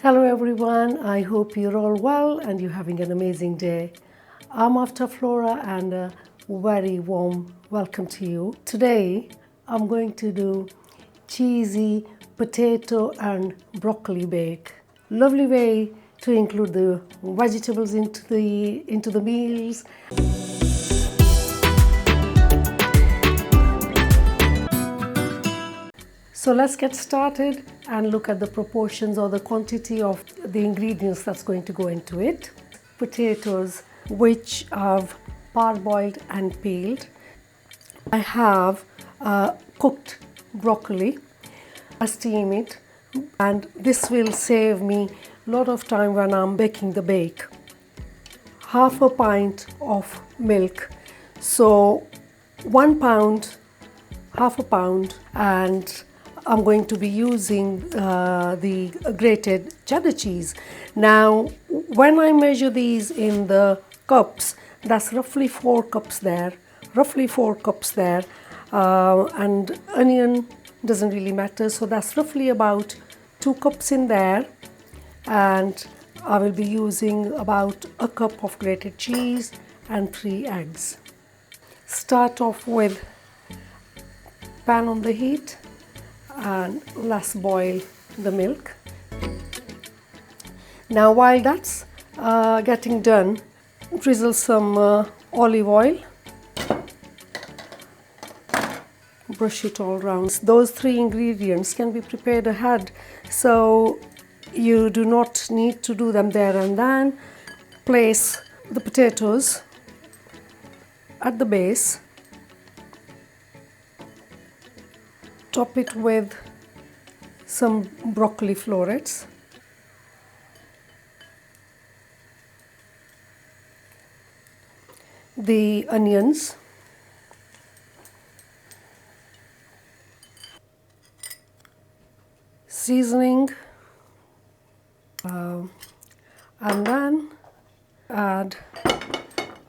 Hello everyone, I hope you're all well and you're having an amazing day. I'm Avtaars and a very warm welcome to you. Today I'm going to do cheesy potato and broccoli bake. Lovely way to include the vegetables into the meals. So let's get started and look at the proportions or the quantity of the ingredients that's going to go into it. Potatoes, which I've parboiled and peeled. I have cooked broccoli. I steam it, and this will save me a lot of time when I'm baking the bake. Half a pint of milk. So 1 pound, half a pound, and I'm going to be using the grated cheddar cheese. Now, when I measure these in the cups, that's roughly 4 cups there, and onion doesn't really matter, so that's roughly about 2 cups in there, and I will be using about a cup of grated cheese and 3 eggs. Start off with pan on the heat and let's boil the milk. Now while that's getting done, drizzle some olive oil, brush it all around. Those 3 ingredients can be prepared ahead, so you do not need to do them there and then. Place the potatoes at the base. Top it with some broccoli florets. The onions. Seasoning. And then add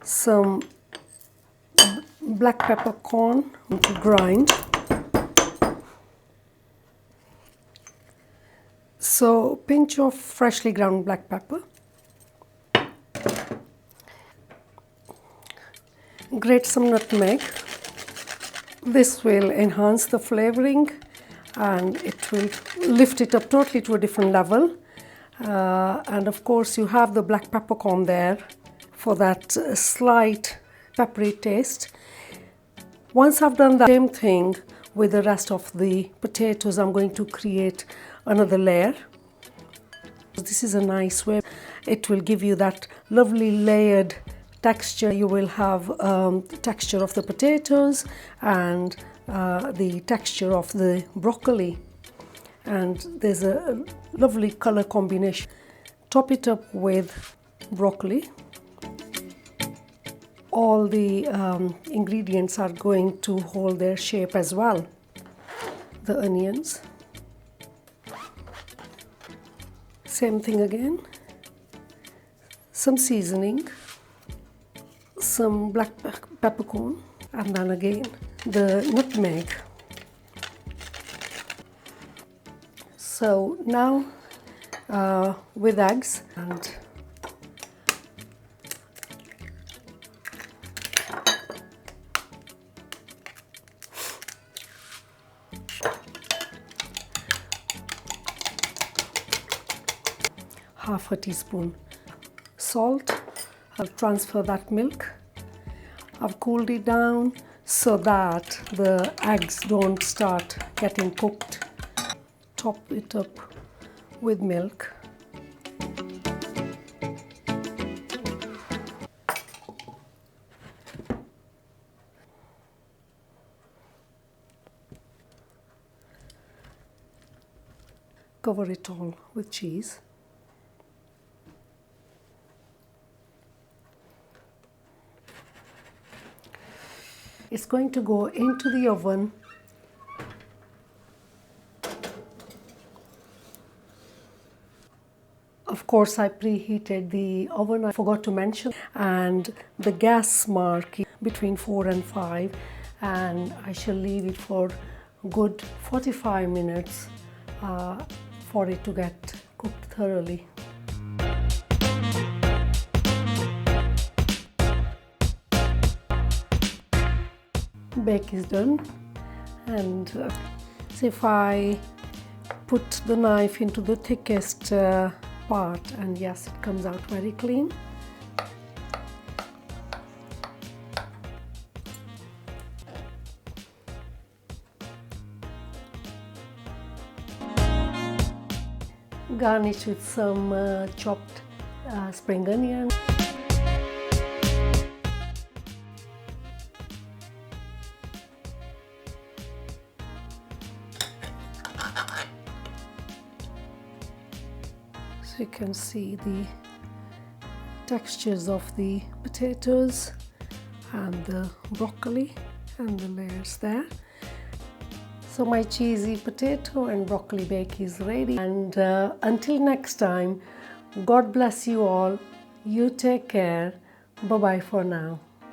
some black peppercorn to grind. So pinch of freshly ground black pepper. Grate some nutmeg. This will enhance the flavoring and it will lift it up totally to a different level. And of course you have the black peppercorn there for that slight peppery taste. Once I've done the same thing with the rest of the potatoes, I'm going to create another layer. This is a nice way. It will give you that lovely layered texture. You will have the texture of the potatoes and the texture of the broccoli. And there's a lovely color combination. Top it up with broccoli. All the ingredients are going to hold their shape as well. The onions. Same thing again. Some seasoning. Some black peppercorn. And then again the nutmeg. So now with eggs and half a teaspoon salt. I'll transfer that milk. I've cooled it down so that the eggs don't start getting cooked. Top it up with milk. Cover it all with cheese. It's going to go into the oven Of course, I preheated the oven, I forgot to mention, and the gas mark between 4 and 5, and I shall leave it for good 45 minutes for it to get cooked thoroughly. Bake is done, and so if I put the knife into the thickest part, and yes, it comes out very clean. Garnish with some chopped spring onion. So you can see the textures of the potatoes and the broccoli and the layers there. So my cheesy potato and broccoli bake is ready, and until next time, God bless you all. You take care. Bye bye for now.